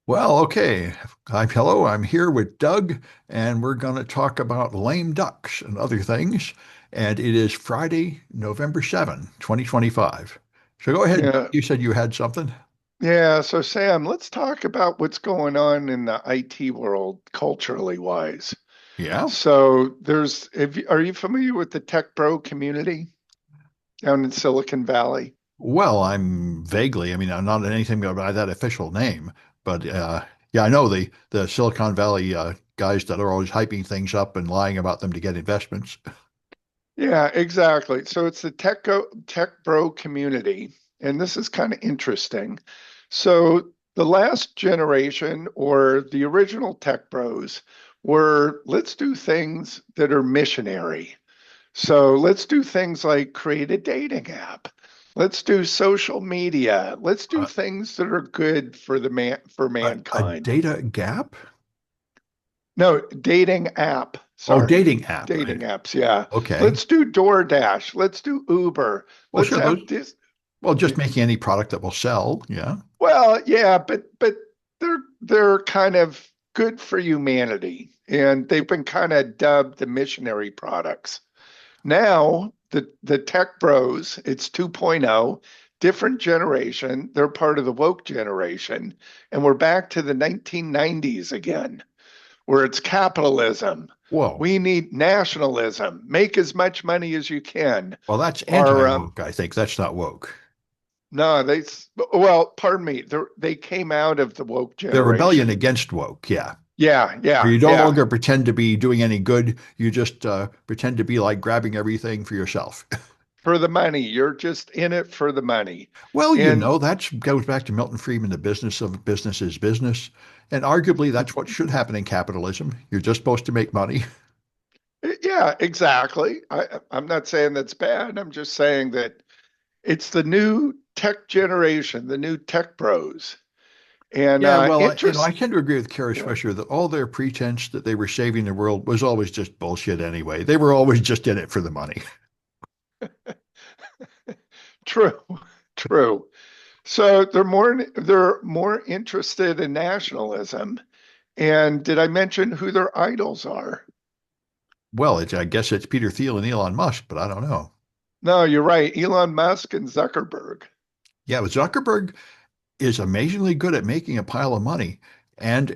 Well, okay. Hello, I'm here with Doug, and we're going to talk about lame ducks and other things. And it is Friday, November 7, 2025. So go ahead, Doug. Yeah, You said you had something? yeah. So Sam, let's talk about what's going on in the IT world culturally wise. Yeah. So are you familiar with the tech bro community down in Silicon Valley? Well, I'm vaguely, I'm not anything by that official name, but yeah, I know the Silicon Valley guys that are always hyping things up and lying about them to get investments. Yeah, exactly. So it's the tech bro community, and this is kind of interesting. So the last generation or the original tech bros were let's do things that are missionary. So let's do things like create a dating app. Let's do social media. Let's do Uh, things that are good for for a mankind. data gap? No, dating app. Oh, Sorry. dating app, Dating right? apps. Yeah. Okay. Let's do DoorDash. Let's do Uber. Well, Let's sure, those have this. Well, just making any product that will sell. Yeah. Well, yeah, but they're kind of good for humanity, and they've been kind of dubbed the missionary products. Now, the tech bros, it's 2.0, different generation. They're part of the woke generation, and we're back to the 1990s again, where it's capitalism. Whoa. We need nationalism. Make as much money as you can. Well, that's Or anti-woke, I think. That's not woke. no, well, pardon me. They came out of the woke The rebellion generation. against woke, yeah. Yeah, Where yeah, you don't yeah. longer pretend to be doing any good. You just pretend to be like grabbing everything for yourself. For the money. You're just in it for the money. Well, And that goes back to Milton Friedman, the business of business is business. And arguably, that's what should happen in capitalism. You're just supposed to make money. yeah, exactly. I'm not saying that's bad. I'm just saying that it's the new tech generation, the new tech bros. And Yeah, well, I interest, tend to agree with Kara yeah. Swisher that all their pretense that they were saving the world was always just bullshit anyway. They were always just in it for the money. True, true. So they're more interested in nationalism. And did I mention who their idols are? Well, I guess it's Peter Thiel and Elon Musk, but I don't know. No, you're right. Elon Musk and Zuckerberg. Yeah, but Zuckerberg is amazingly good at making a pile of money, and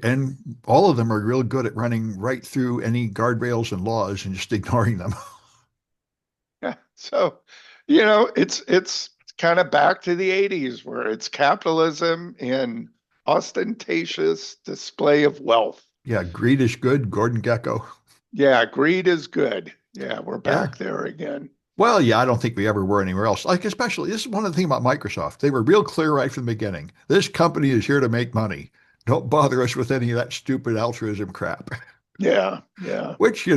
all of them are real good at running right through any guardrails and laws and just ignoring them. Yeah. So, it's kind of back to the 80s where it's capitalism and ostentatious display of wealth. Yeah, greed is good, Gordon Gekko. Yeah, greed is good. Yeah, we're Yeah. back there again. Well, yeah, I don't think we ever were anywhere else. Like, especially, this is one of the things about Microsoft. They were real clear right from the beginning. This company is here to make money. Don't bother us with any of that stupid altruism crap. Yeah, yeah. Which,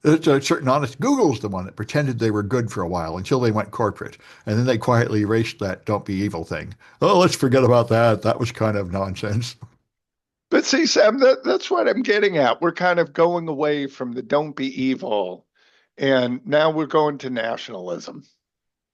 it's a certain honest. Google's the one that pretended they were good for a while until they went corporate. And then they quietly erased that don't be evil thing. Oh, let's forget about that. That was kind of nonsense. But see, Sam, that's what I'm getting at. We're kind of going away from the don't be evil, and now we're going to nationalism.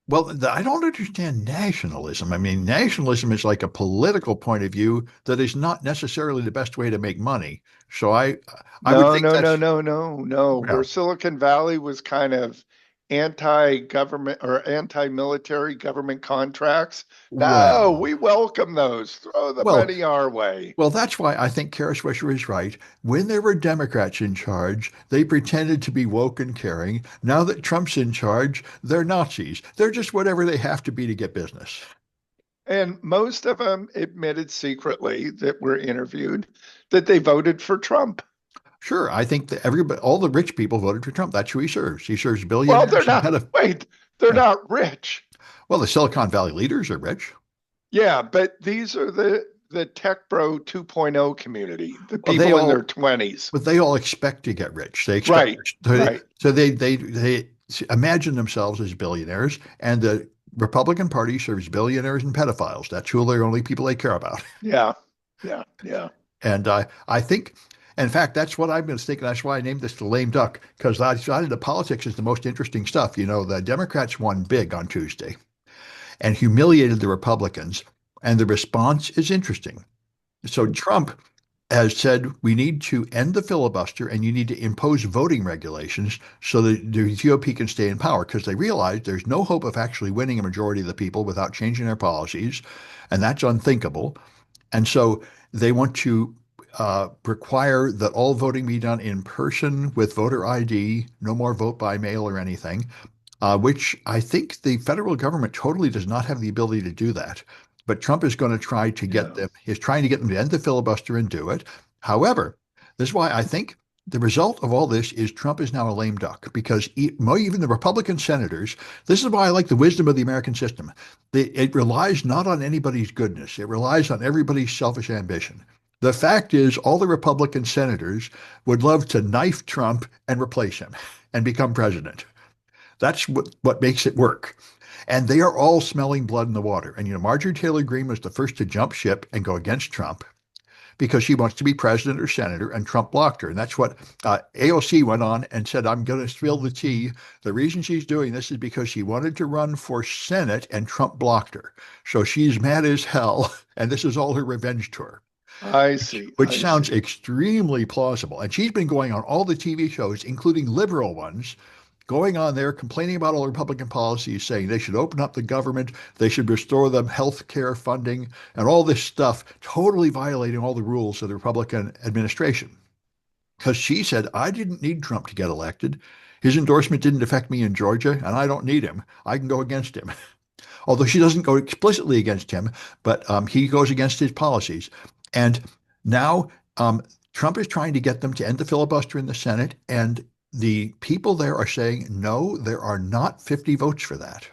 Well, I don't understand nationalism. I mean, nationalism is like a political point of view that is not necessarily the best way to make money. So I would No, think no, no, that's, no, no, no. Where well, Silicon Valley was kind of anti-government or anti-military government contracts. No, well, we welcome those. Throw the well, money our way. well, that's why I think Kara Swisher is right. When there were Democrats in charge, they pretended to be woke and caring. Now that Trump's in charge, they're Nazis. They're just whatever they have to be to get business. And most of them admitted secretly that were interviewed that they voted for Trump. Sure, I think that everybody, all the rich people voted for Trump. That's who he serves. He serves Well, they're billionaires and not, wait, they're yeah. not rich. Well, the Silicon Valley leaders are rich. Yeah, but these are the tech bro 2.0 community, the Well, they people in their all, 20s. but they all expect to get rich. They expect, Right, right. so they imagine themselves as billionaires, and the Republican Party serves billionaires and pedophiles. That's who they're only people they care about. Yeah, yeah, yeah. And I think, in fact, that's what I've been thinking. That's why I named this the lame duck, because I decided the politics is the most interesting stuff. The Democrats won big on Tuesday and humiliated the Republicans, and the response is interesting. So Trump has said we need to end the filibuster and you need to impose voting regulations so that the GOP can stay in power because they realize there's no hope of actually winning a majority of the people without changing their policies, and that's unthinkable. And so they want to require that all voting be done in person with voter ID, no more vote by mail or anything, which I think the federal government totally does not have the ability to do that. But Trump is going to try to get Yeah. them, he's trying to get them to end the filibuster and do it. However, this is why I think the result of all this is Trump is now a lame duck because even the Republican senators, this is why I like the wisdom of the American system. It relies not on anybody's goodness, it relies on everybody's selfish ambition. The fact is, all the Republican senators would love to knife Trump and replace him and become president. That's what makes it work. And they are all smelling blood in the water. And, Marjorie Taylor Greene was the first to jump ship and go against Trump because she wants to be president or senator, and Trump blocked her. And that's what AOC went on and said, I'm going to spill the tea. The reason she's doing this is because she wanted to run for Senate, and Trump blocked her. So she's mad as hell, and this is all her revenge tour, I see. which I sounds see. extremely plausible. And she's been going on all the TV shows, including liberal ones, going on there complaining about all Republican policies, saying they should open up the government, they should restore them health care funding, and all this stuff, totally violating all the rules of the Republican administration. Because she said, I didn't need Trump to get elected. His endorsement didn't affect me in Georgia, and I don't need him. I can go against him. Although she doesn't go explicitly against him, but he goes against his policies. And now Trump is trying to get them to end the filibuster in the Senate, and the people there are saying, no, there are not 50 votes for that.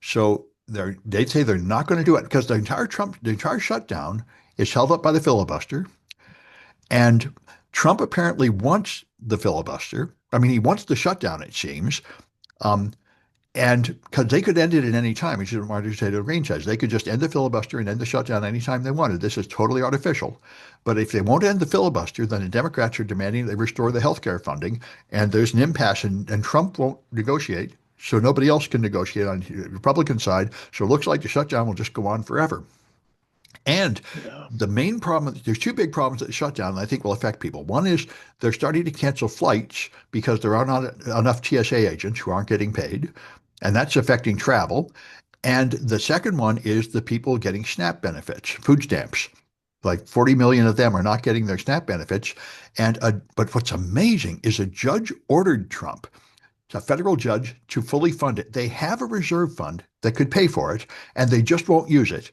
So they say they're not going to do it because the entire shutdown is held up by the filibuster. And Trump apparently wants the filibuster. I mean, he wants the shutdown, it seems. Um, and because they could end it at any time, which is what Marjorie Taylor Greene says, they could just end the filibuster and end the shutdown anytime they wanted. This is totally artificial. But if they won't end the filibuster, then the Democrats are demanding they restore the health care funding, and there's an impasse, and Trump won't negotiate. So nobody else can negotiate on the Republican side. So it looks like the shutdown will just go on forever. And Yeah. the main problem, there's two big problems that the shutdown that I think will affect people. One is they're starting to cancel flights because there are not enough TSA agents who aren't getting paid, and that's affecting travel. And the second one is the people getting SNAP benefits, food stamps. Like 40 million of them are not getting their SNAP benefits. But what's amazing is a judge ordered Trump, a federal judge, to fully fund it. They have a reserve fund that could pay for it, and they just won't use it.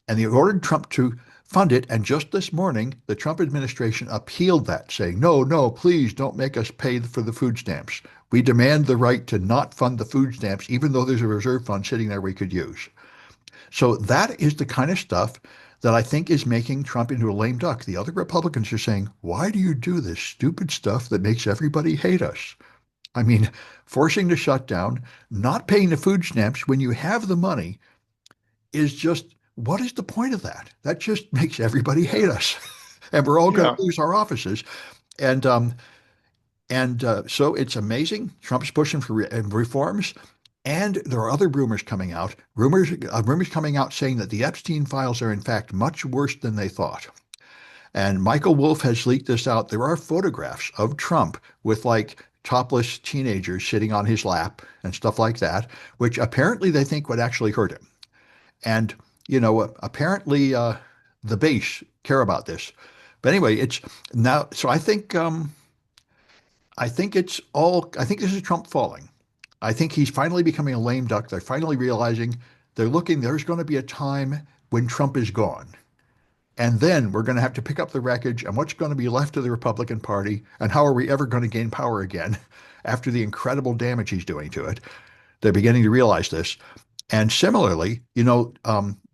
And they ordered Trump to fund it. And just this morning, the Trump administration appealed that, saying, no, no, please don't make us pay for the food stamps. We demand the right to not fund the food stamps, even though there's a reserve fund sitting there we could use. So that is the kind of stuff that I think is making Trump into a lame duck. The other Republicans are saying, why do you do this stupid stuff that makes everybody hate us? I mean, forcing the shutdown, not paying the food stamps when you have the money is just, what is the point of that? That just makes everybody hate Yeah. us. And we're all going Yeah. to lose our offices. And so it's amazing. Trump's pushing for reforms. And there are other rumors coming out. Rumors coming out saying that the Epstein files are in fact much worse than they thought. And Michael Wolff has leaked this out. There are photographs of Trump with like topless teenagers sitting on his lap and stuff like that, which apparently they think would actually hurt him. And, apparently the base care about this. But anyway, it's now, so I think this is Trump falling. I think he's finally becoming a lame duck. They're finally realizing there's going to be a time when Trump is gone. And then we're going to have to pick up the wreckage and what's going to be left of the Republican Party and how are we ever going to gain power again after the incredible damage he's doing to it. They're beginning to realize this. And similarly,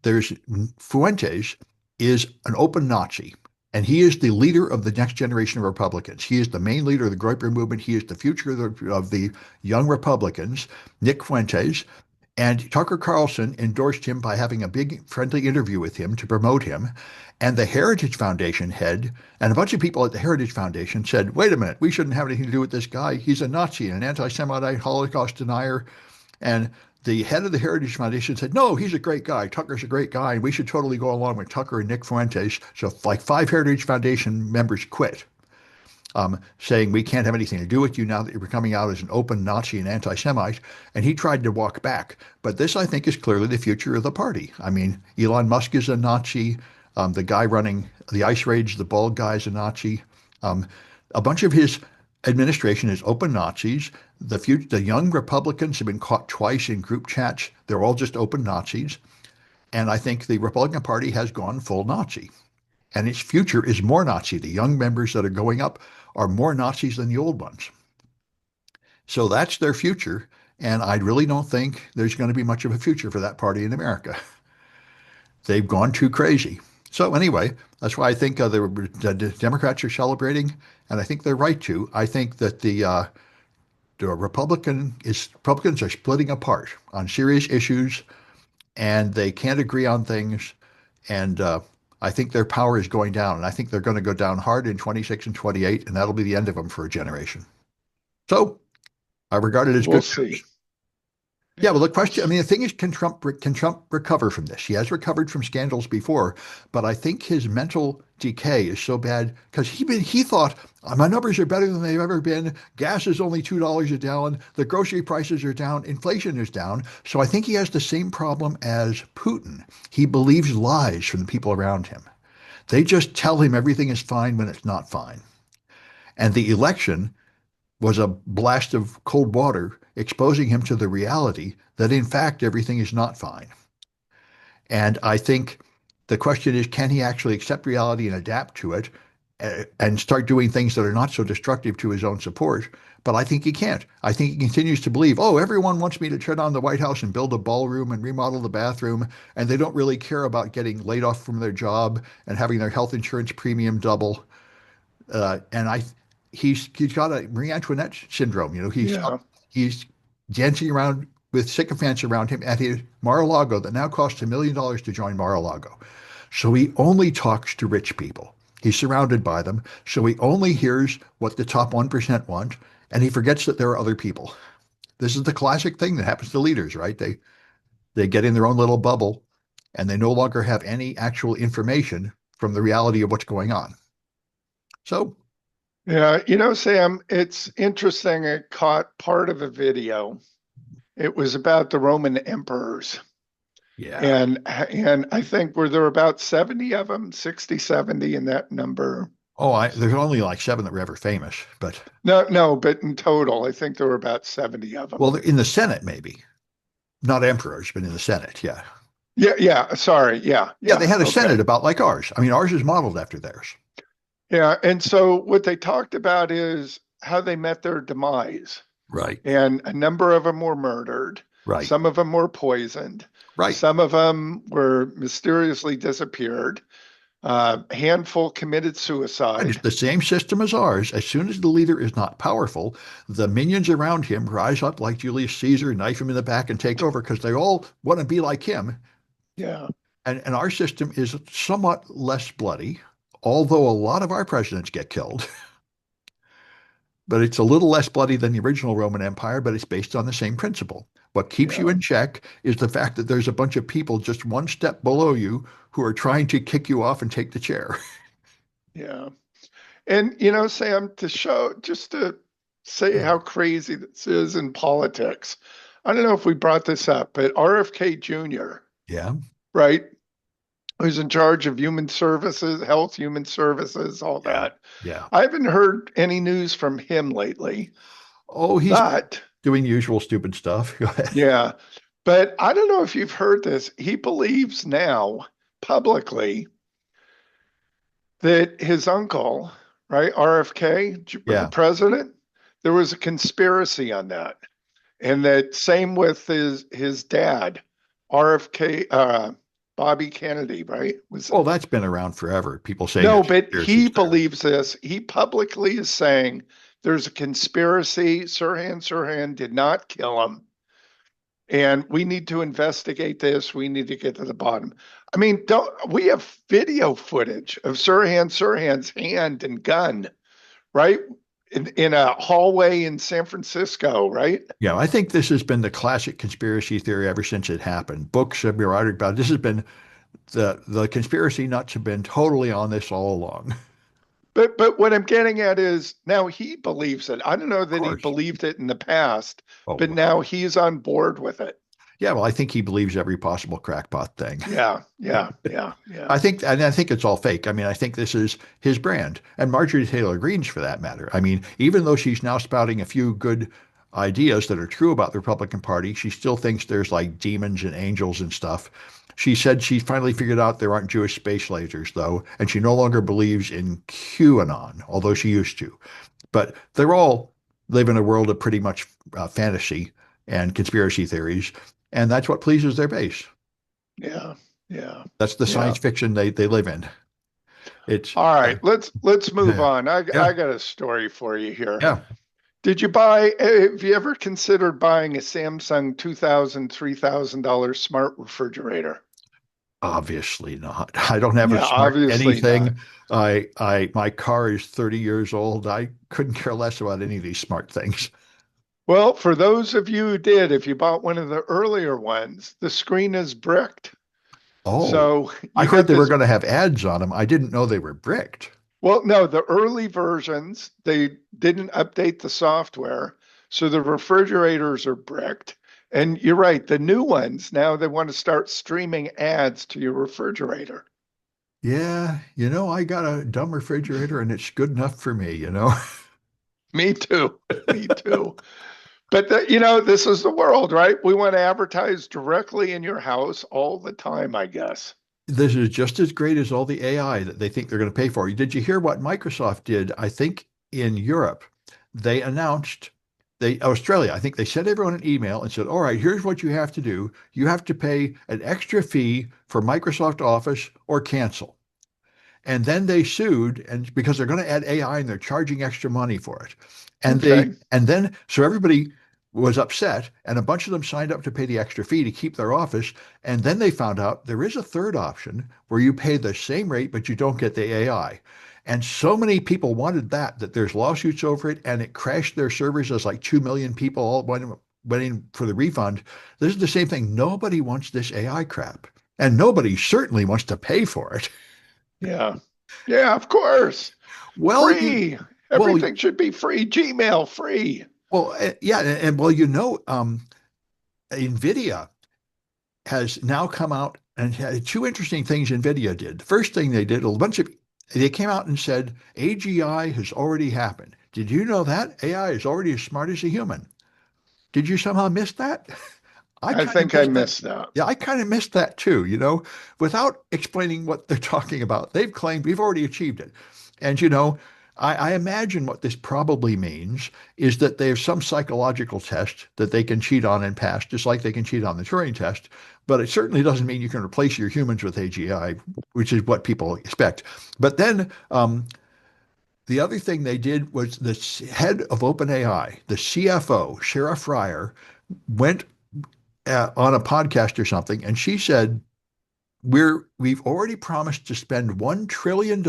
there's Fuentes is an open Nazi, and he is the leader of the next generation of Republicans. He is the main leader of the Groyper movement. He is the future of the young Republicans, Nick Fuentes. And Tucker Carlson endorsed him by having a big friendly interview with him to promote him. And the Heritage Foundation head and a bunch of people at the Heritage Foundation said, wait a minute, we shouldn't have anything to do with this guy. He's a Nazi and an anti Semite Holocaust denier. And the head of the Heritage Foundation said, no, he's a great guy. Tucker's a great guy, and we should totally go along with Tucker and Nick Fuentes. So like 5 Heritage Foundation members quit, saying we can't have anything to do with you now that you're coming out as an open Nazi and anti-Semite. And he tried to walk back. But this, I think, is clearly the future of the party. I mean, Elon Musk is a Nazi. The guy running the ice rage, the bald guy, is a Nazi. Um, a bunch of his administration is open Nazis. The young Republicans have been caught twice in group chats. They're all just open Nazis. And I think the Republican Party has gone full Nazi. And its future is more Nazi. The young members that are going up are more Nazis than the old ones. So that's their future. And I really don't think there's going to be much of a future for that party in America. They've gone too crazy. So anyway, that's why I think the Democrats are celebrating, and I think they're right to. I think that the Republicans are splitting apart on serious issues, and they can't agree on things. And I think their power is going down, and I think they're going to go down hard in 26 and 28, and that'll be the end of them for a generation. So I regard it as We'll good see. news. Yeah, well, the We'll question, I see. mean, the thing is, can Trump recover from this? He has recovered from scandals before, but I think his mental decay is so bad because he thought my numbers are better than they've ever been. Gas is only $2 a gallon. The grocery prices are down. Inflation is down. So I think he has the same problem as Putin. He believes lies from the people around him. They just tell him everything is fine when it's not fine. And the election was a blast of cold water exposing him to the reality that in fact everything is not fine. And I think the question is, can he actually accept reality and adapt to it and start doing things that are not so destructive to his own support? But I think he can't. I think he continues to believe, oh, everyone wants me to turn on the White House and build a ballroom and remodel the bathroom, and they don't really care about getting laid off from their job and having their health insurance premium double. And he's got a Marie Antoinette syndrome. You know, Yeah. he's dancing around with sycophants around him at his Mar-a-Lago that now costs $1 million to join Mar-a-Lago. So he only talks to rich people. He's surrounded by them, so he only hears what the top 1% want, and he forgets that there are other people. This is the classic thing that happens to leaders, right? They get in their own little bubble, and they no longer have any actual information from the reality of what's going on. So, Yeah. You know, Sam, it's interesting. I caught part of a video. It was about the Roman emperors. yeah. And I think were there about 70 of them, 60, 70 in that number? Oh, there's only like 7 that were ever famous, but No, no, but in total, I think there were about 70 of them. well, in the Senate maybe, not emperors, but in the Senate, yeah, Yeah, yeah, sorry. Yeah, yeah, they yeah, had a Senate okay. about like ours. I mean, ours is modeled after theirs. Yeah, and so what they talked about is how they met their demise. Right, And a number of them were murdered. right, Some of them were poisoned. right. Some of them were mysteriously disappeared. A handful committed And it's suicide. the same system as ours. As soon as the leader is not powerful, the minions around him rise up like Julius Caesar, knife him in the back, and take over because they all want to be like him. Yeah, And our system is somewhat less bloody, although a lot of our presidents get killed. But it's a little less bloody than the original Roman Empire, but it's based on the same principle. What keeps you yeah, in check is the fact that there's a bunch of people just one step below you who are trying to kick you off and take the chair. yeah. And you know, Sam, to show just to say how crazy this is in politics. I don't know if we brought this up, but RFK Jr., Yeah, right, who's in charge of human services, health, human services, all yeah, that. yeah. I haven't heard any news from him lately, Oh, he's but doing usual stupid stuff. Go ahead. yeah, but I don't know if you've heard this. He believes now publicly that his uncle, right, RFK, Yeah. president, there was a conspiracy on that. And that same with his dad, RFK, Bobby Kennedy, right? Was Oh, that's been around forever. People saying no, there's but conspiracies he there. believes this. He publicly is saying there's a conspiracy. Sirhan did not kill him. And we need to investigate this. We need to get to the bottom. I mean, don't we have video footage of Sirhan's hand and gun, right? in a hallway in San Francisco, right? Yeah, I think this has been the classic conspiracy theory ever since it happened. Books have been writing about it. This has been the conspiracy nuts have been totally on this all along. But what I'm getting at is now he believes it. I don't know Of that he course. believed it in the past, Oh, but now he's on board with it. yeah, well, I think he believes every possible crackpot thing. Yeah, yeah, yeah, yeah. I think it's all fake. I mean, I think this is his brand, and Marjorie Taylor Greene's for that matter. I mean, even though she's now spouting a few good ideas that are true about the Republican Party, she still thinks there's like demons and angels and stuff. She said she finally figured out there aren't Jewish space lasers, though, and she no longer believes in QAnon, although she used to. But they're all live in a world of pretty much fantasy and conspiracy theories, and that's what pleases their base. Yeah, yeah, That's the yeah. science fiction they live in. It's All right, let's move yeah, on. yeah, I got a story for you here. yeah. Did you buy, have you ever considered buying a Samsung $3,000 smart refrigerator? Obviously not. I don't have a Yeah, smart obviously not. anything. My car is 30 years old. I couldn't care less about any of these smart things. Well, for those of you who did, if you bought one of the earlier ones, the screen is bricked. Oh, So I you heard got they were this. going to have ads on them. I didn't know they were bricked. Well, no, the early versions, they didn't update the software. So the refrigerators are bricked. And you're right, the new ones, now they want to start streaming ads to your refrigerator. Yeah, I got a dumb refrigerator and it's good enough for me. Me too. Me too. But this is the world, right? We want to advertise directly in your house all the time, I guess. This is just as great as all the AI that they think they're going to pay for. Did you hear what Microsoft did? I think in Europe, they announced Australia, I think they sent everyone an email and said, all right, here's what you have to do. You have to pay an extra fee for Microsoft Office or cancel. And then they sued and because they're going to add AI and they're charging extra money for it. Okay. And then so everybody was upset and a bunch of them signed up to pay the extra fee to keep their office. And then they found out there is a third option where you pay the same rate, but you don't get the AI. And so many people wanted that there's lawsuits over it and it crashed their servers as like 2 million people all went in for the refund. This is the same thing. Nobody wants this AI crap. And nobody certainly wants to pay for it. Yeah. Yeah, of course. Well, Free. well, Everything should be free. Gmail free. yeah, and well, NVIDIA has now come out and had two interesting things NVIDIA did. The first thing they did, they came out and said AGI has already happened. Did you know that AI is already as smart as a human? Did you somehow miss that? I I kind of think I missed that. missed that. Yeah, I kind of missed that too, without explaining what they're talking about. They've claimed we've already achieved it. And, I imagine what this probably means is that there's some psychological test that they can cheat on and pass, just like they can cheat on the Turing test. But it certainly doesn't mean you can replace your humans with AGI, which is what people expect. But then the other thing they did was the head of OpenAI, the CFO, Shara Fryer, went on a podcast or something, and she said, we've already promised to spend $1 trillion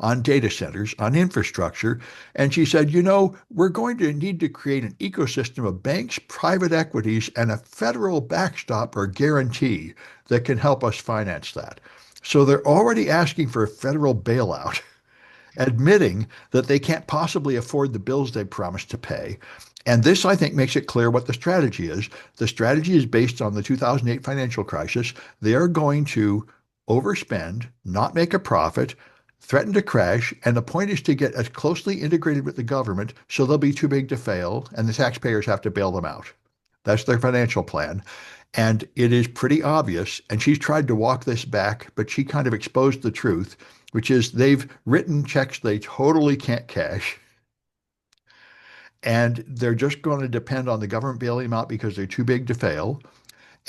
on data centers, on infrastructure. And she said, we're going to need to create an ecosystem of banks, private equities, and a federal backstop or guarantee that can help us finance that. So they're already asking for a federal bailout, admitting that they can't possibly afford the bills they promised to pay. And this, I think, makes it clear what the strategy is. The strategy is based on the 2008 financial crisis. They are going to overspend, not make a profit, threaten to crash, and the point is to get as closely integrated with the government so they'll be too big to fail, and the taxpayers have to bail them out. That's their financial plan. And it is pretty obvious. And she's tried to walk this back, but she kind of exposed the truth, which is they've written checks they totally can't cash. And they're just going to depend on the government bailing them out because they're too big to fail.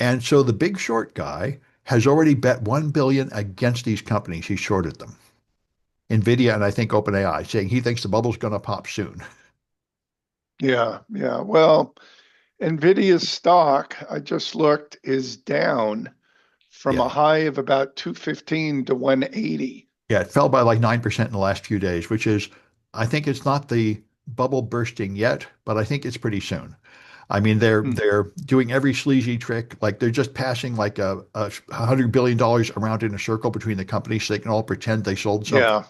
And so the big short guy has already bet 1 billion against these companies. He shorted them. Nvidia and I think OpenAI, saying he thinks the bubble's going to pop soon. Yeah, yeah. Well, Nvidia's stock, I just looked, is down from Yeah. a high of about 215 to 180. Yeah, it fell by like 9% in the last few days, which is, I think it's not bubble bursting yet, but I think it's pretty soon. I mean, they're Hmm. they're doing every sleazy trick. Like they're just passing like $100 billion around in a circle between the companies so they can all pretend they sold something. Yeah,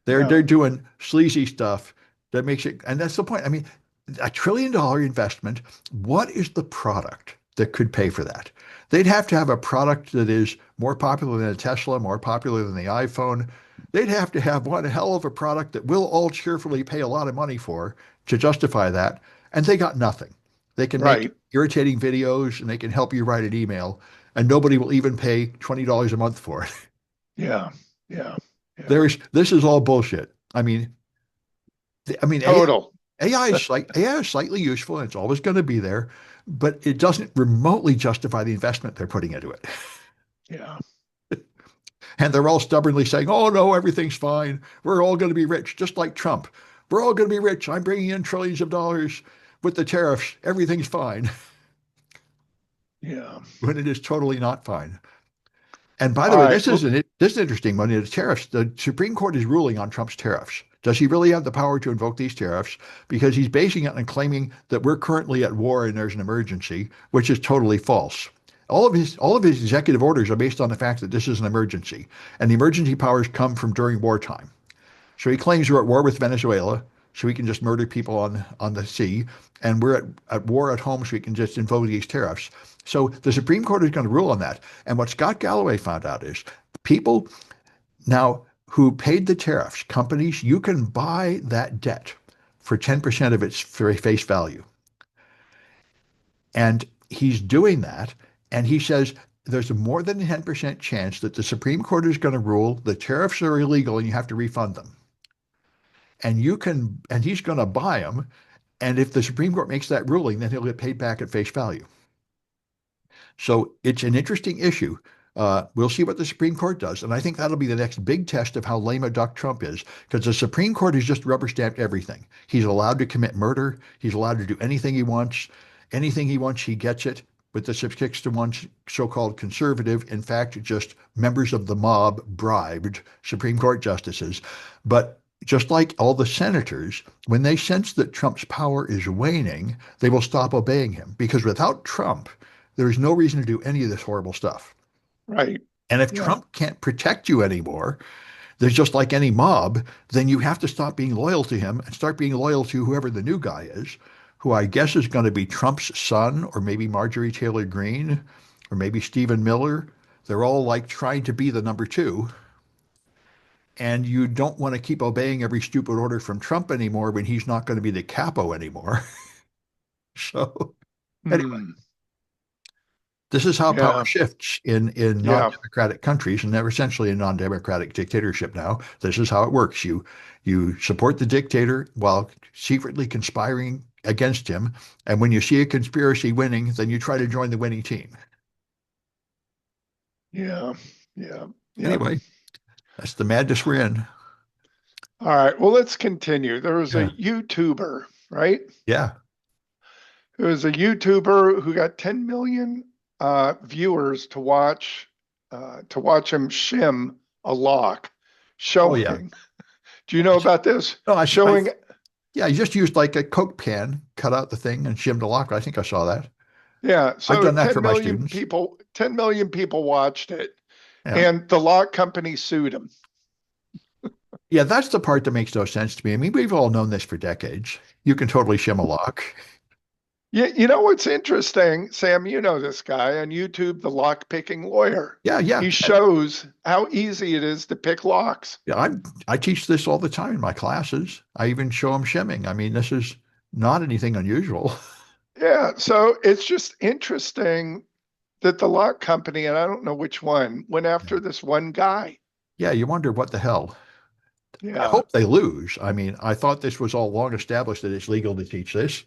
They're yeah, doing sleazy stuff that makes it, and that's the point. I mean, $1 trillion investment. What is the product that could pay for that? They'd have to have a product that is more popular than a Tesla, more popular than the iPhone. They'd have to have one hell of a product that we'll all cheerfully pay a lot of money for to justify that. And they got nothing. They can make right. irritating videos and they can help you write an email, and nobody will even pay $20 a month for it. Yeah, yeah, yeah. This is all bullshit. I mean, Total. AI is slightly useful and it's always going to be there, but it doesn't remotely justify the investment they're putting into it. Yeah. And they're all stubbornly saying, "Oh no, everything's fine. We're all going to be rich, just like Trump. We're all going to be rich. I'm bringing in trillions of dollars with the tariffs. Everything's fine," Yeah. when it is totally not fine. And by the All way, right. Well, this is interesting. When the tariffs, the Supreme Court is ruling on Trump's tariffs. Does he really have the power to invoke these tariffs? Because he's basing it on claiming that we're currently at war and there's an emergency, which is totally false. All of his executive orders are based on the fact that this is an emergency, and the emergency powers come from during wartime. So he claims we're at war with Venezuela, so we can just murder people on the sea, and we're at war at home, so we can just invoke these tariffs. So the Supreme Court is going to rule on that. And what Scott Galloway found out is people now who paid the tariffs, companies, you can buy that debt for 10% of its face value. And he's doing that. And he says there's a more than a 10% chance that the Supreme Court is going to rule the tariffs are illegal and you have to refund them. And he's going to buy them. And if the Supreme Court makes that ruling, then he'll get paid back at face value. So it's an interesting issue. We'll see what the Supreme Court does. And I think that'll be the next big test of how lame a duck Trump is, because the Supreme Court has just rubber stamped everything. He's allowed to commit murder. He's allowed to do anything he wants. Anything he wants, he gets it. With the 6 to 1 so-called conservative, in fact, just members of the mob bribed Supreme Court justices. But just like all the senators, when they sense that Trump's power is waning, they will stop obeying him. Because without Trump, there is no reason to do any of this horrible stuff. right. And if Yeah. Trump can't protect you anymore, there's just like any mob, then you have to stop being loyal to him and start being loyal to whoever the new guy is, who I guess is going to be Trump's son, or maybe Marjorie Taylor Greene, or maybe Stephen Miller. They're all like trying to be the number two. And you don't want to keep obeying every stupid order from Trump anymore when he's not going to be the capo anymore. So anyway, Hmm. this is how power Yeah. shifts in Yeah. non-democratic countries, and they're essentially a non-democratic dictatorship now. This is how it works. You support the dictator while secretly conspiring against him, and when you see a conspiracy winning, then you try to join the winning team. Yeah. Yeah. Yep. Anyway, that's the madness we're in. All right. Well, let's continue. There was a Yeah. YouTuber, right? Yeah. There was a YouTuber who got 10 million viewers to watch him shim a lock, Oh yeah. showing. Do you know about this? No, Showing, yeah, you just used like a Coke pan, cut out the thing and shimmed a lock. I think I saw that. yeah. I've So done that for my students. 10 million people watched it, Yeah. and the lock company sued him. Yeah, that's the part that makes no sense to me. I mean, we've all known this for decades. You can totally shim a lock. Yeah, you know what's interesting, Sam? You know this guy on YouTube, the lock picking lawyer. Yeah, yeah. He shows how easy it is to pick locks. Yeah, I teach this all the time in my classes. I even show them shimming. I mean, this is not anything unusual. Yeah, so it's just interesting that the lock company, and I don't know which one, went after this one guy. Yeah, you wonder what the hell. I Yeah. hope they lose. I mean, I thought this was all long established that it's legal to teach this.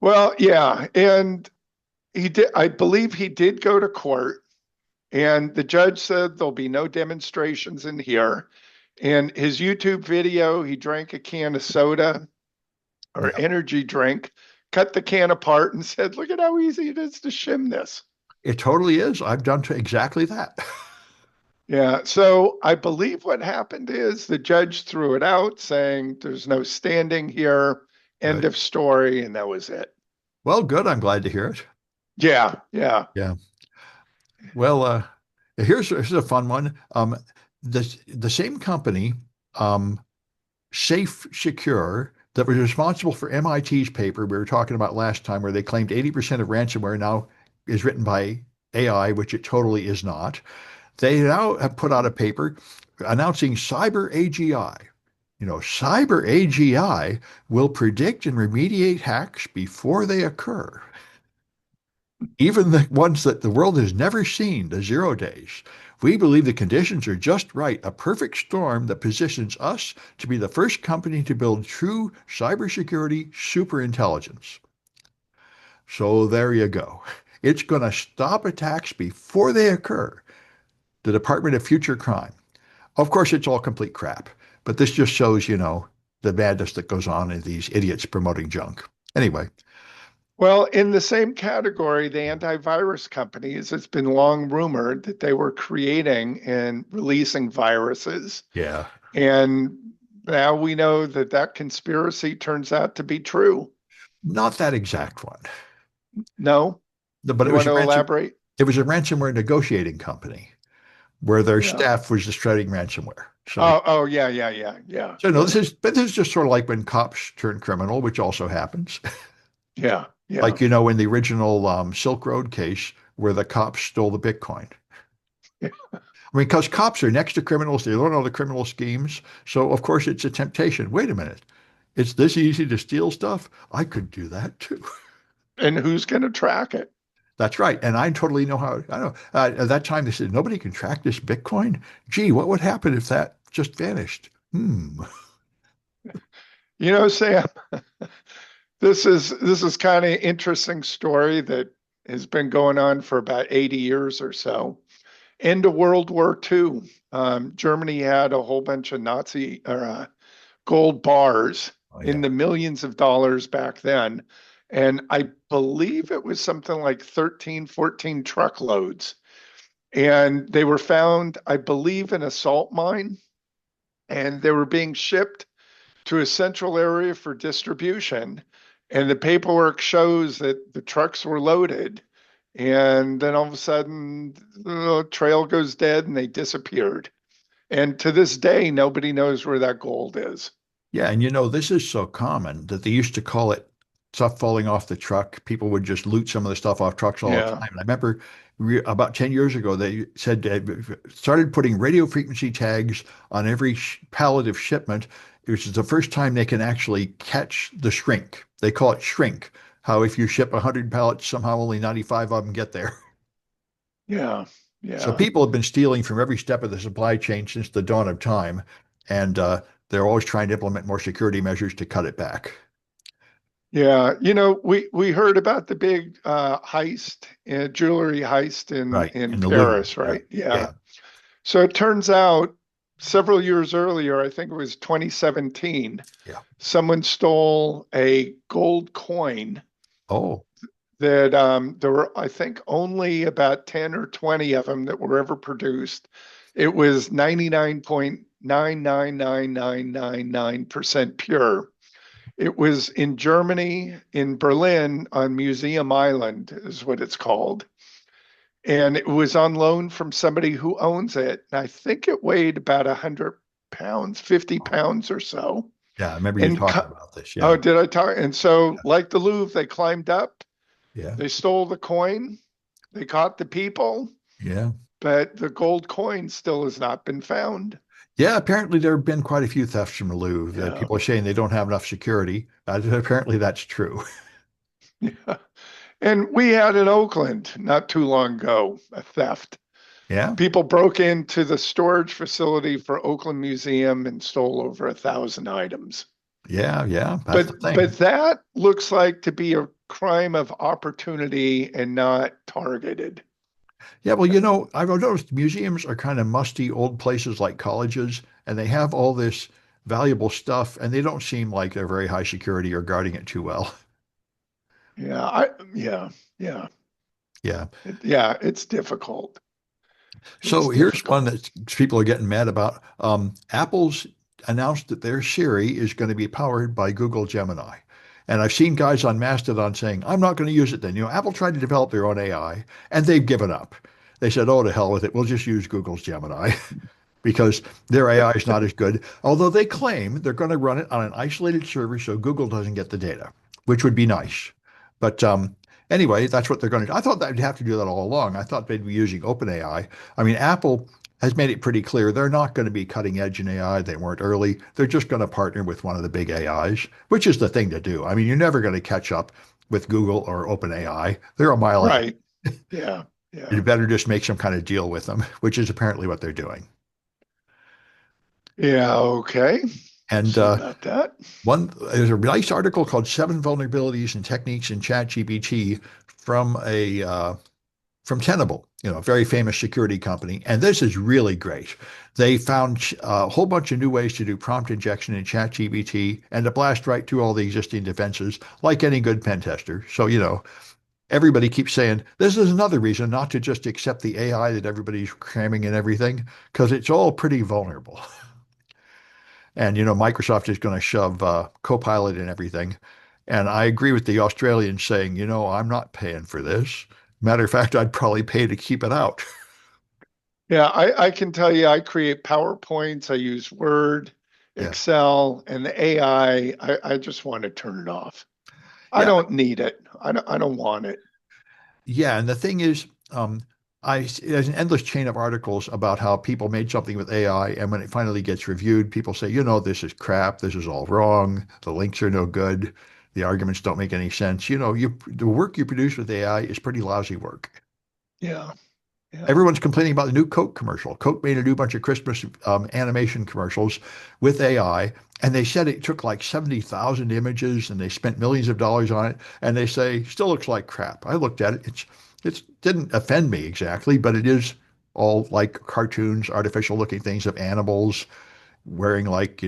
Well, yeah, and he did, I believe he did go to court, and the judge said there'll be no demonstrations in here. And his YouTube video, he drank a can of soda or Yeah, energy drink, cut the can apart, and said, "Look at how easy it is to shim this." it totally is. I've done exactly that. Yeah. So I believe what happened is the judge threw it out saying there's no standing here, end Good. of story, and that was it. Well, good. I'm glad to hear it. Yeah. Yeah. Yeah. Well, here's a fun one. The same company, um, Safe Secure, that was responsible for MIT's paper we were talking about last time, where they claimed 80% of ransomware now is written by AI, which it totally is not. They now have put out a paper announcing Cyber AGI. Cyber AGI will predict and remediate hacks before they occur. Even the ones that the world has never seen, the 0 days. We believe the conditions are just right, a perfect storm that positions us to be the first company to build true cybersecurity superintelligence. So there you go. It's going to stop attacks before they occur. The Department of Future Crime. Of course, it's all complete crap, but this just shows, the madness that goes on in these idiots promoting junk. Anyway, Well, in the same category, the antivirus companies, it's been long rumored that they were creating and releasing viruses. yeah, And now we know that that conspiracy turns out to be true. not that exact one. No? But You want to elaborate? it was a ransomware negotiating company where their Yeah. staff was just shredding ransomware. So, Oh, yeah, yeah, yeah, yeah, so no, yeah, but this is just sort of like when cops turn criminal, which also happens. yeah, yeah. Like, in the original Silk Road case where the cops stole the Bitcoin. I mean, because cops are next to criminals, they learn all the criminal schemes. So, of course, it's a temptation. Wait a minute. It's this easy to steal stuff? I could do that too. And who's going to track it? That's right. And I totally know how. I know. At that time, they said, nobody can track this Bitcoin. Gee, what would happen if that just vanished? Hmm. Sam, this is kind of interesting story that has been going on for about 80 years or so. End of World War II, Germany had a whole bunch of Nazi or gold bars Oh, in yeah. the millions of dollars back then. And I believe it was something like 13, 14 truckloads. And they were found, I believe, in a salt mine, and they were being shipped to a central area for distribution. And the paperwork shows that the trucks were loaded. And then all of a sudden, the trail goes dead and they disappeared. And to this day, nobody knows where that gold is. Yeah, and this is so common that they used to call it stuff falling off the truck. People would just loot some of the stuff off trucks all the Yeah. time. And I remember about 10 years ago, they said they started putting radio frequency tags on every pallet of shipment, which is the first time they can actually catch the shrink. They call it shrink. How if you ship 100 pallets, somehow only 95 of them get there. Yeah. So Yeah. people have been stealing from every step of the supply chain since the dawn of time, and they're always trying to implement more security measures to cut it back. Yeah. We heard about the big heist, jewelry heist in Right. in In the Louvre. Paris, Yeah. right? Yeah. Yeah. So it turns out several years earlier, I think it was 2017, Yeah. someone stole a gold coin Oh, that there were, I think, only about 10 or 20 of them that were ever produced. It was 99.999999% pure. It was in Germany, in Berlin, on Museum Island, is what it's called. And it was on loan from somebody who owns it. And I think it weighed about 100 pounds, 50 pounds or so. yeah. I remember you And talking about this. oh, Yeah. did I talk? And so, like the Louvre, they climbed up, Yeah. they stole the coin, they caught the people, Yeah. but the gold coin still has not been found. Yeah. Apparently, there have been quite a few thefts from the Louvre. Yeah. People are saying they don't have enough security. Apparently, that's true. Yeah. And we had in Oakland not too long ago a theft. Yeah. People broke into the storage facility for Oakland Museum and stole over 1,000 items. Yeah. Yeah. That's the But thing. that looks like to be a crime of opportunity and not targeted. Yeah. Well, I've noticed museums are kind of musty old places like colleges, and they have all this valuable stuff, and they don't seem like they're very high security or guarding it too well. Yeah, yeah, Yeah. yeah. It's difficult. It's So here's one difficult. that people are getting mad about. Apple's announced that their Siri is going to be powered by Google Gemini. And I've seen guys on Mastodon saying, I'm not going to use it then. Apple tried to develop their own AI and they've given up. They said, oh, to hell with it. We'll just use Google's Gemini because their AI is not as good. Although they claim they're going to run it on an isolated server so Google doesn't get the data, which would be nice. But anyway, that's what they're going to do. I thought they'd have to do that all along. I thought they'd be using OpenAI. I mean, Apple has made it pretty clear they're not going to be cutting edge in AI. They weren't early. They're just going to partner with one of the big AIs, which is the thing to do. I mean, you're never going to catch up with Google or OpenAI. They're a mile ahead. Right. Yeah. You Yeah. better just make some kind of deal with them, which is apparently what they're doing. Yeah. Okay. And See about that. there's a nice article called Seven Vulnerabilities and Techniques in ChatGPT from from Tenable, a very famous security company. And this is really great. They found a whole bunch of new ways to do prompt injection in ChatGPT and to blast right through all the existing defenses, like any good pen tester. So, everybody keeps saying this is another reason not to just accept the AI that everybody's cramming in everything, because it's all pretty vulnerable. And, Microsoft is going to shove Copilot in everything. And I agree with the Australians saying, I'm not paying for this. Matter of fact, I'd probably pay to keep it out. Yeah. I can tell you, I create PowerPoints. I use Word, Yeah. Excel, and the AI. I just want to turn it off. I Yeah. don't need it. I don't want it. Yeah. And the thing is, there's an endless chain of articles about how people made something with AI. And when it finally gets reviewed, people say, this is crap. This is all wrong. The links are no good. The arguments don't make any sense. The work you produce with AI is pretty lousy work. Yeah. Yeah. Everyone's complaining about the new Coke commercial. Coke made a new bunch of Christmas animation commercials with AI, and they said it took like 70,000 images, and they spent millions of dollars on it. And they say still looks like crap. I looked at it. It didn't offend me exactly, but it is all like cartoons, artificial looking things of animals wearing like,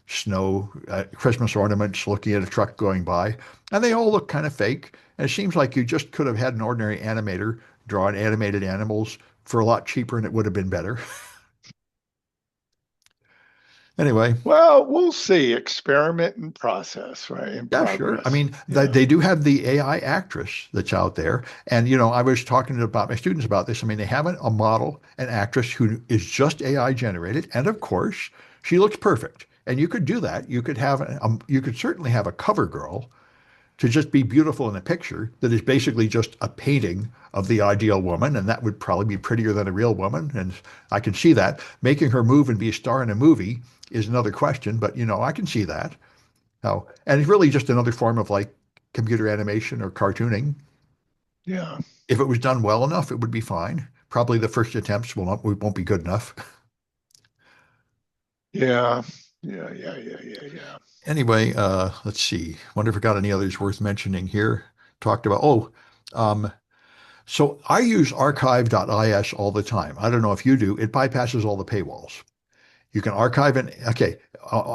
snow Christmas ornaments, looking at a truck going by, and they all look kind of fake. And it seems like you just could have had an ordinary animator draw animated animals for a lot cheaper, and it would have been better. Anyway, Well, we'll see. Experiment and process, right? In yeah, sure. I progress. mean, Yeah. they do have the AI actress that's out there. And, I was talking about my students about this. I mean, they have a model, an actress who is just AI generated. And of course, she looks perfect. And you could do that. You could certainly have a cover girl to just be beautiful in a picture that is basically just a painting of the ideal woman, and that would probably be prettier than a real woman. And I can see that. Making her move and be a star in a movie is another question, but I can see that. Oh, and it's really just another form of like computer animation or cartooning. Yeah. If it was done well enough, it would be fine. Probably the first attempts won't be good enough. Yeah. Yeah. Yeah. Yeah. Yeah. Yeah. Anyway, let's see. Wonder if I got any others worth mentioning here. Talked about, um, so I use archive.is all the time. I don't know if you do. It bypasses all the paywalls. You can archive and okay,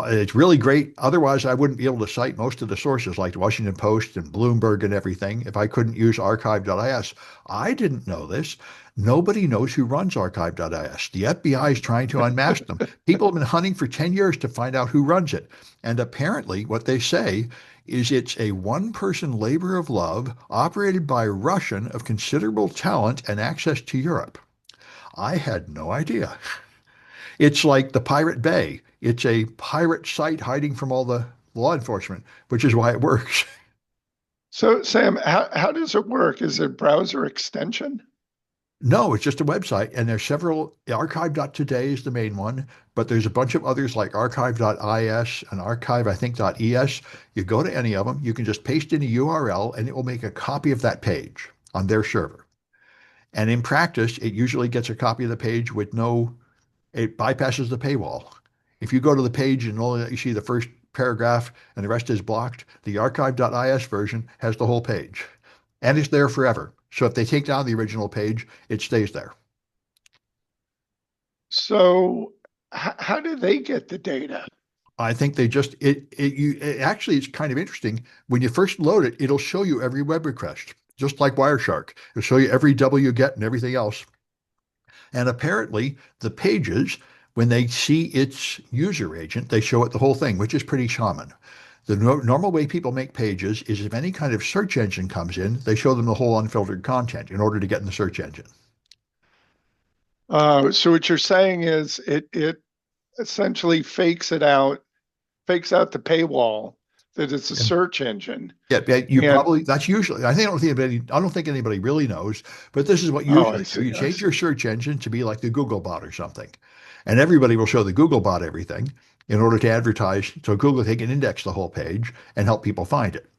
it's really great. Otherwise, I wouldn't be able to cite most of the sources like the Washington Post and Bloomberg and everything if I couldn't use archive.is. I didn't know this. Nobody knows who runs archive.is. The FBI is trying to unmask them. People have been hunting for 10 years to find out who runs it. And apparently, what they say is it's a one-person labor of love operated by a Russian of considerable talent and access to Europe. I had no idea. It's like the Pirate Bay. It's a pirate site hiding from all the law enforcement, which is why it works. So, Sam, how does it work? Is it browser extension? No, it's just a website, and there's several. Archive.today is the main one, but there's a bunch of others like archive.is and archive, I think, .es. You go to any of them, you can just paste in a URL, and it will make a copy of that page on their server. And in practice, it usually gets a copy of the page with no it bypasses the paywall. If you go to the page and only you see the first paragraph and the rest is blocked, the archive.is version has the whole page. And it's there forever. So if they take down the original page, it stays there. So, how do they get the data? I think they just it actually it's kind of interesting. When you first load it, it'll show you every web request, just like Wireshark. It'll show you every W get and everything else. And apparently, the pages, when they see its user agent, they show it the whole thing, which is pretty common. The normal way people make pages is if any kind of search engine comes in, they show them the whole unfiltered content in order to get in the search engine. So what you're saying is it essentially fakes out the paywall that it's a Yeah. search engine. Yeah, yeah, you And probably that's usually. I don't think anybody really knows, but this is what oh, I usually see, you I change see. your search engine to be like the Google bot or something, and everybody will show the Google bot everything in order to advertise, so Google can index the whole page and help people find it.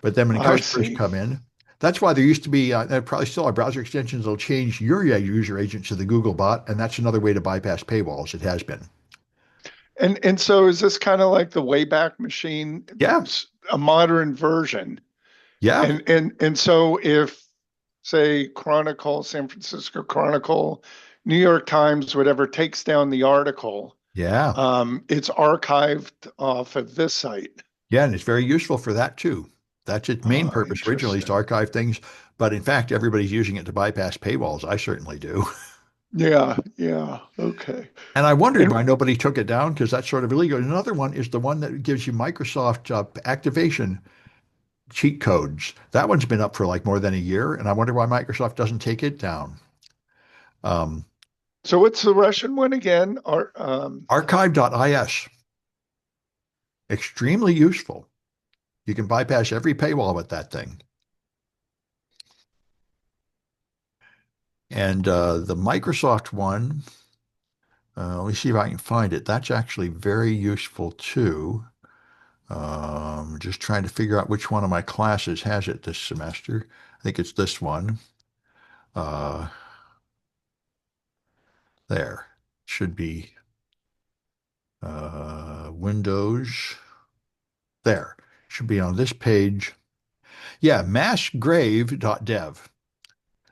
But then when I customers see. come in, that's why there used to be there probably still are browser extensions that'll change your user agent to the Google bot, and that's another way to bypass paywalls. It has been. And so is this kind of like the Wayback Machine, Yeah, a modern version? yeah, And so if say Chronicle, San Francisco Chronicle, New York Times, whatever takes down the article, yeah, it's archived off of this site. yeah, and it's very useful for that too. That's its main Oh, purpose originally is to interesting. archive things, but in fact, everybody's using it to bypass paywalls. I certainly do. Yeah, yeah. Okay. And I wondered And why nobody took it down because that's sort of illegal. Another one is the one that gives you Microsoft activation cheat codes. That one's been up for like more than a year, and I wonder why Microsoft doesn't take it down. Um, so what's the Russian one again? archive.is, extremely useful. You can bypass every paywall with that thing. And the Microsoft one, let me see if I can find it. That's actually very useful too. Just trying to figure out which one of my classes has it this semester. I think it's this one. Uh, there. Should be Windows. There. Should be on this page. Yeah, massgrave.dev.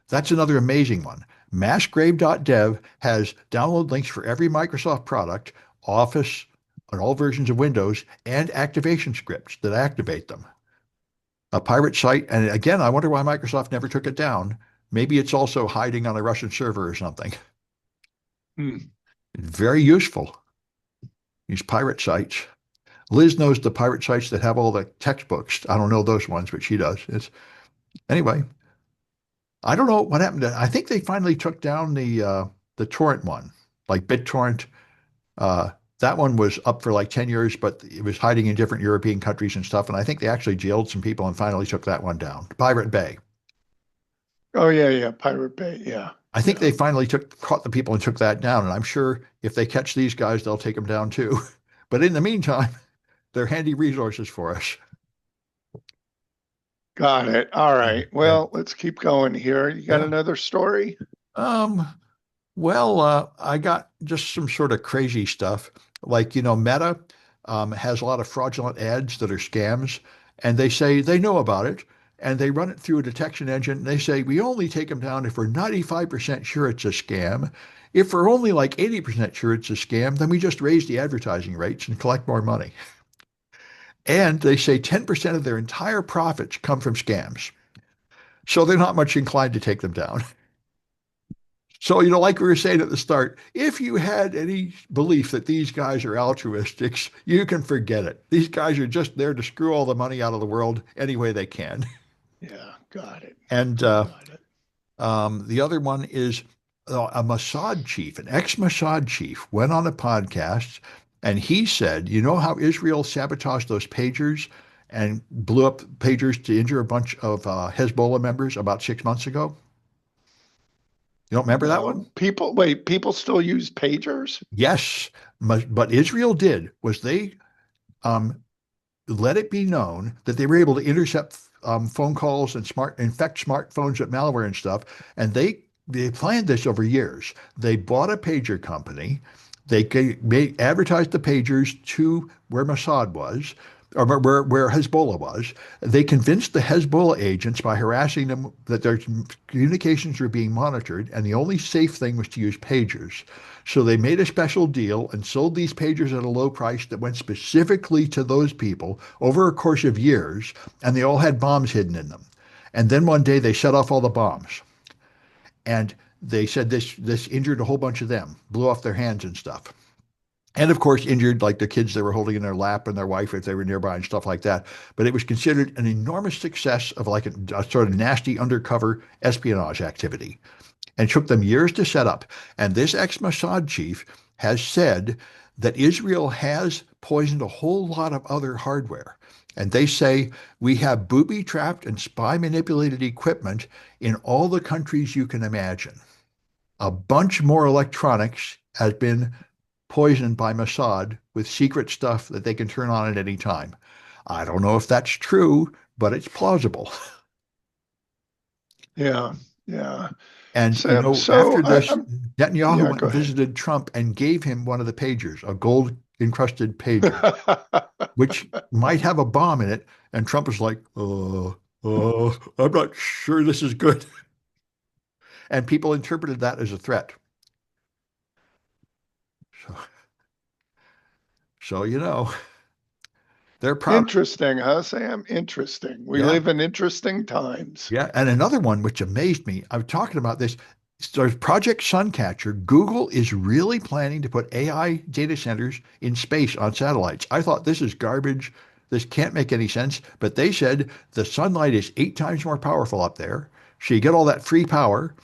That's another amazing one. Massgrave.dev has download links for every Microsoft product, Office, on all versions of Windows, and activation scripts that activate them. A pirate site, and again, I wonder why Microsoft never took it down. Maybe it's also hiding on a Russian server or something. hmm, Very useful, these pirate sites. Liz knows the pirate sites that have all the textbooks. I don't know those ones, but she does. Anyway, I don't know what happened I think they finally took down the torrent one, like BitTorrent. Uh, that one was up for like 10 years, but it was hiding in different European countries and stuff. And I think they actually jailed some people and finally took that one down. Pirate Bay. oh yeah, yeah. Pirate Bay. Yeah, I think yeah. they finally caught the people and took that down. And I'm sure if they catch these guys, they'll take them down too. But in the meantime, they're handy resources for us. Got it. All Yeah. right. Yeah. Well, let's keep going here. You got Yeah. another story? Um, Well, I got just some sort of crazy stuff. Like, Meta has a lot of fraudulent ads that are scams, and they say they know about it, and they run it through a detection engine. And they say, we only take them down if we're 95% sure it's a scam. If we're only like 80% sure it's a scam, then we just raise the advertising rates and collect more money. And they say 10% of their entire profits come from scams. So they're not much inclined to take them down. So, like we were saying at the start, if you had any belief that these guys are altruistics, you can forget it. These guys are just there to screw all the money out of the world any way they can. Yeah, got it. And Got it. the other one is a Mossad chief, an ex-Mossad chief, went on a podcast and he said, you know how Israel sabotaged those pagers and blew up pagers to injure a bunch of Hezbollah members about 6 months ago? You don't remember that one? No, people still use pagers? Yes, but Israel did was they um, let it be known that they were able to intercept phone calls and infect smartphones with malware and stuff. And they planned this over years. They bought a pager company. Advertised the pagers to where Mossad was, or where Hezbollah was. They convinced the Hezbollah agents by harassing them that their communications were being monitored, and the only safe thing was to use pagers. So they made a special deal and sold these pagers at a low price that went specifically to those people over a course of years, and they all had bombs hidden in them. And then one day they shut off all the bombs. And they said this injured a whole bunch of them, blew off their hands and stuff. And of course, injured like the kids they were holding in their lap and their wife if they were nearby and stuff like that. But it was considered an enormous success of like a sort of nasty undercover espionage activity and took them years to set up. And this ex-Mossad chief has said that Israel has poisoned a whole lot of other hardware. And they say we have booby-trapped and spy-manipulated equipment in all the countries you can imagine. A bunch more electronics has been poisoned by Mossad with secret stuff that they can turn on at any time. I don't know if that's true, but it's plausible. Yeah, yeah. And, So, after so this, I'm, Netanyahu yeah, went go and ahead. visited Trump and gave him one of the pagers, a gold encrusted pager, which might have a bomb in it. And Trump was like, I'm not sure this is good. And people interpreted that as a threat. So, so they're proud. Interesting, huh, Sam? Interesting. We Yeah. live in interesting times. Yeah, and another one which amazed me, I was talking about this. So Project Suncatcher, Google is really planning to put AI data centers in space on satellites. I thought this is garbage. This can't make any sense. But they said the sunlight is 8 times more powerful up there. So you get all that free power.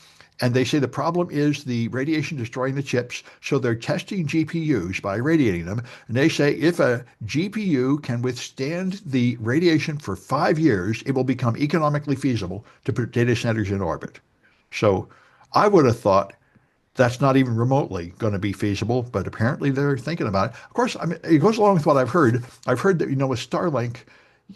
And they say the problem is the radiation destroying the chips. So they're testing GPUs by irradiating them. And they say if a GPU can withstand the radiation for 5 years, it will become economically feasible to put data centers in orbit. So I would have thought that's not even remotely going to be feasible, but apparently they're thinking about it. Of course, I mean, it goes along with what I've heard. I've heard that, with Starlink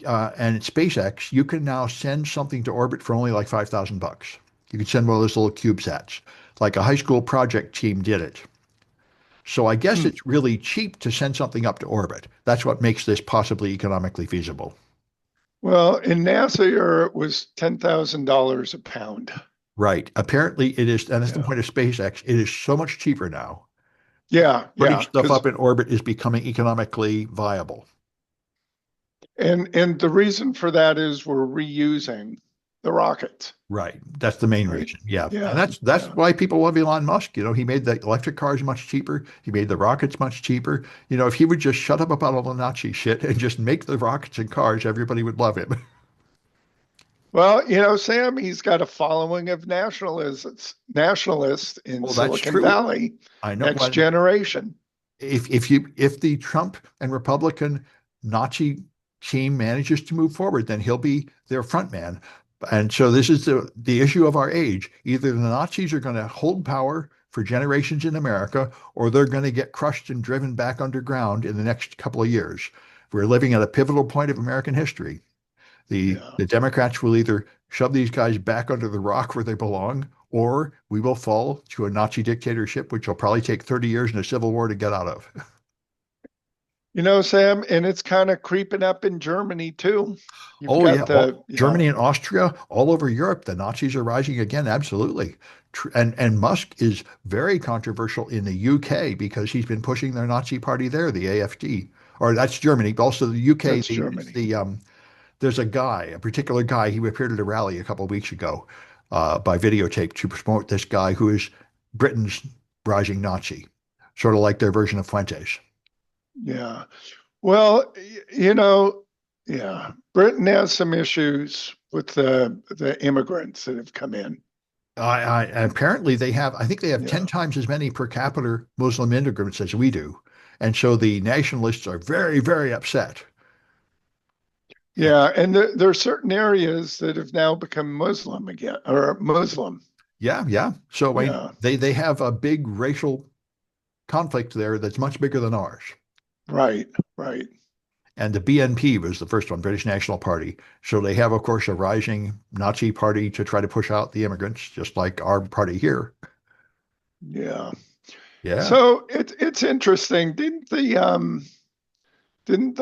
and SpaceX, you can now send something to orbit for only like $5,000. You can send one of those little CubeSats. Like a high school project team did it. So I guess Hmm. it's really cheap to send something up to orbit. That's what makes this possibly economically feasible. Well, in NASA era, it was $10,000 a pound. Right. Apparently it is, and that's the Yeah. point of SpaceX. It is so much cheaper now. Yeah, Putting yeah. stuff up in orbit is becoming economically viable. And the reason for that is we're reusing the rockets, Right. That's the main right? reason. Yeah. And Yeah, that's yeah. why people love Elon Musk. He made the electric cars much cheaper. He made the rockets much cheaper. If he would just shut up about all the Nazi shit and just make the rockets and cars, everybody would love him. Well, Sam, he's got a following of nationalists in Well, that's Silicon true. Valley, I know next when generation. if the Trump and Republican Nazi team manages to move forward, then he'll be their front man. And so this is the issue of our age. Either the Nazis are going to hold power for generations in America, or they're going to get crushed and driven back underground in the next couple of years. We're living at a pivotal point of American history. The Yeah. the Democrats will either shove these guys back under the rock where they belong, or we will fall to a Nazi dictatorship, which will probably take 30 years and a civil war to get out of. Sam, and it's kind of creeping up in Germany too. You've Oh yeah, got the, yeah, Germany and Austria, all over Europe, the Nazis are rising again. Absolutely, and Musk is very controversial in the UK because he's been pushing their Nazi party there, the AfD, or that's Germany, but also the UK. that's Germany. There's a particular guy. He appeared at a rally a couple of weeks ago by videotape to promote this guy who is Britain's rising Nazi, sort of like their version of Fuentes. Yeah. Well, yeah, Britain has some issues with the immigrants that have come in. Apparently I think they have 10 Yeah. times as many per capita Muslim immigrants as we do. And so the nationalists are very, very upset. And Yeah, and there are certain areas that have now become Muslim again, or Muslim. yeah, yeah. So I mean, Yeah, they have a big racial conflict there that's much bigger than ours. right, right. And the BNP was the first one, British National Party. So they have, of course, a rising Nazi party to try to push out the immigrants, just like our party here. Yeah. Yeah. So it's interesting. Didn't the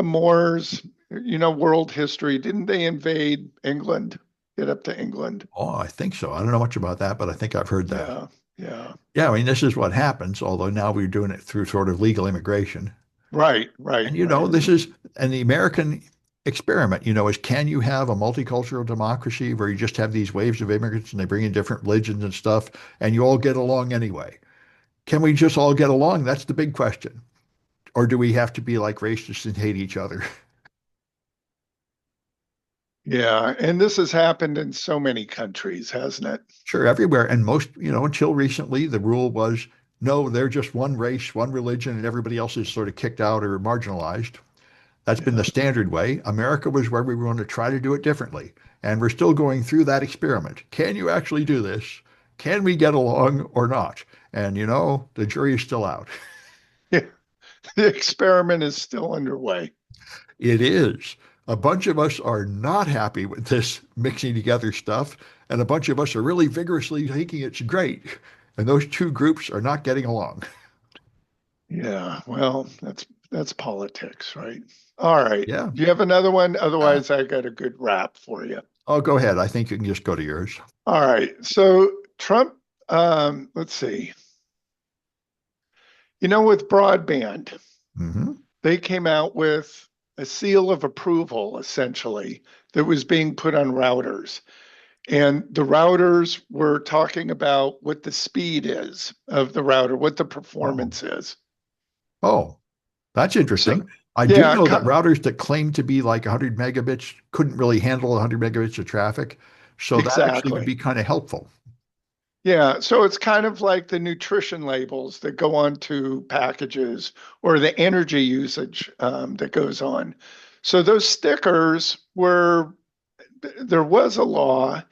Moors, world history, didn't they invade England, get up to England? Oh, I think so. I don't know much about that, but I think I've heard that. Yeah, yeah. Yeah, I mean, this is what happens, although now we're doing it through sort of legal immigration. Right, right, And right. this is and the American. experiment, is can you have a multicultural democracy where you just have these waves of immigrants and they bring in different religions and stuff and you all get along anyway? Can we just all get along? That's the big question. Or do we have to be like racists and hate each other? Yeah, and this has happened in so many countries, hasn't it? Sure, everywhere. And most, until recently, the rule was no, they're just one race, one religion, and everybody else is sort of kicked out or marginalized. That's been the Yeah. standard way. America was where we were going to try to do it differently. And we're still going through that experiment. Can you actually do this? Can we get along or not? And the jury is still out. Yeah. The experiment is still underway. It is. A bunch of us are not happy with this mixing together stuff, and a bunch of us are really vigorously thinking it's great. And those two groups are not getting along. Yeah, well, that's politics, right? All right. Yeah. Do you have another one? Uh, Otherwise, I got a good wrap for you. oh, go ahead. I think you can just go to yours. All right. So Trump, let's see. With broadband, Hmm. they came out with a seal of approval, essentially, that was being put on routers. And the routers were talking about what the speed is of the router, what the Oh, performance is. oh, that's So, interesting. I do yeah, know that routers that claim to be like 100 megabits couldn't really handle 100 megabits of traffic. So that actually would exactly. be kind of helpful. Yeah, so it's kind of like the nutrition labels that go onto packages or the energy usage that goes on. So those stickers there was a law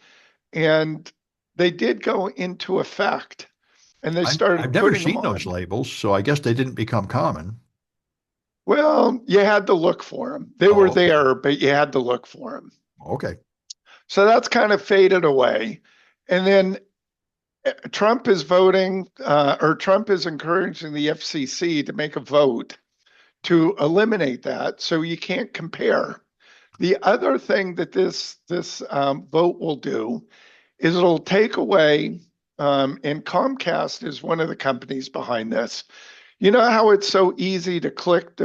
and they did go into effect and they I've started never putting them seen those on. labels, so I guess they didn't become common. Well, you had to look for them. They were Oh, okay. there, but you had to look for them. Okay. So that's kind of faded away. And then Trump is voting, or Trump is encouraging the FCC to make a vote to eliminate that, so you can't compare. The other thing that this vote will do is it'll take away, and Comcast is one of the companies behind this. You know how it's so easy to click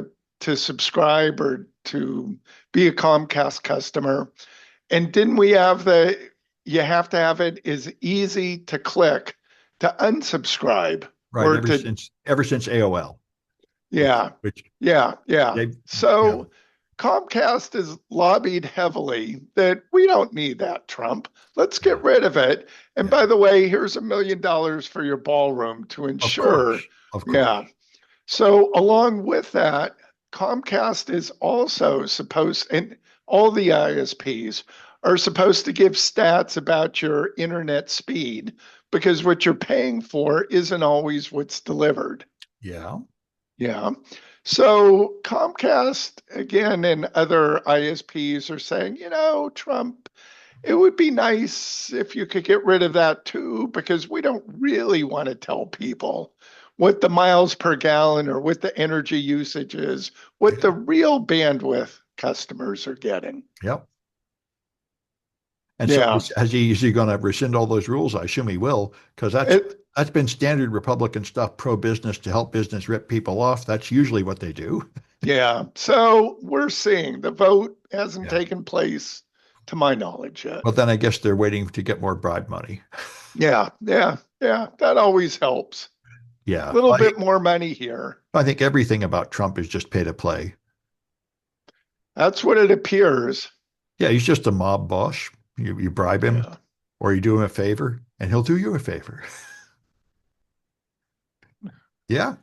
to subscribe or to be a Comcast customer? And didn't we have you have to have it as easy to click to unsubscribe Right. or Ever to, since ever since AOL, which yeah, which yeah. they yeah, So Comcast has lobbied heavily that we don't need that, Trump. Let's yeah, get rid of it. And yeah. by the way, here's $1 million for your ballroom to Of course. ensure, Of course. yeah. So along with that, Comcast is also supposed, and all the ISPs are supposed to give stats about your internet speed because what you're paying for isn't always what's delivered. Yeah. Yeah. So Comcast, again, and other ISPs are saying, Trump, it would be nice if you could get rid of that too, because we don't really want to tell people what the miles per gallon or what the energy usage is, what Yeah. the real bandwidth customers are getting. Yep. And so Yeah. is he going to rescind all those rules? I assume he will, because It, that's been standard Republican stuff, pro-business to help business rip people off. That's usually what they do. yeah. So we're seeing the vote hasn't Yeah. taken place to my knowledge yet. Well, then I guess they're waiting to get more bribe money. Yeah. Yeah. Yeah. That always helps. A Yeah. little bit more money here. I think everything about Trump is just pay to play. That's what it appears. Yeah, he's just a mob boss. You bribe him Yeah. or you do him a favor and he'll do you a favor. Yeah.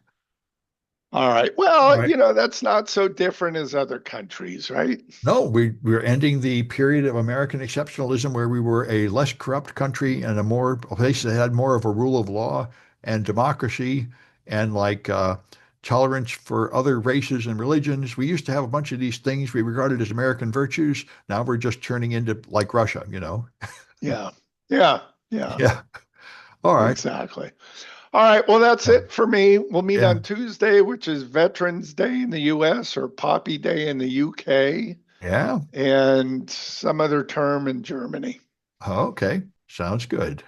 All right. All Well, right. that's not so different as other countries, right? No, we're ending the period of American exceptionalism where we were a less corrupt country and a place that had more of a rule of law and democracy and like tolerance for other races and religions. We used to have a bunch of these things we regarded as American virtues. Now we're just turning into like Russia. Yeah. Yeah. Yeah. Yeah. All right. Exactly. All right. Well, that's Yeah. it for me. We'll meet Yeah. on Tuesday, which is Veterans Day in the US or Poppy Day in the UK Yeah. and some other term in Germany. Okay. Sounds good.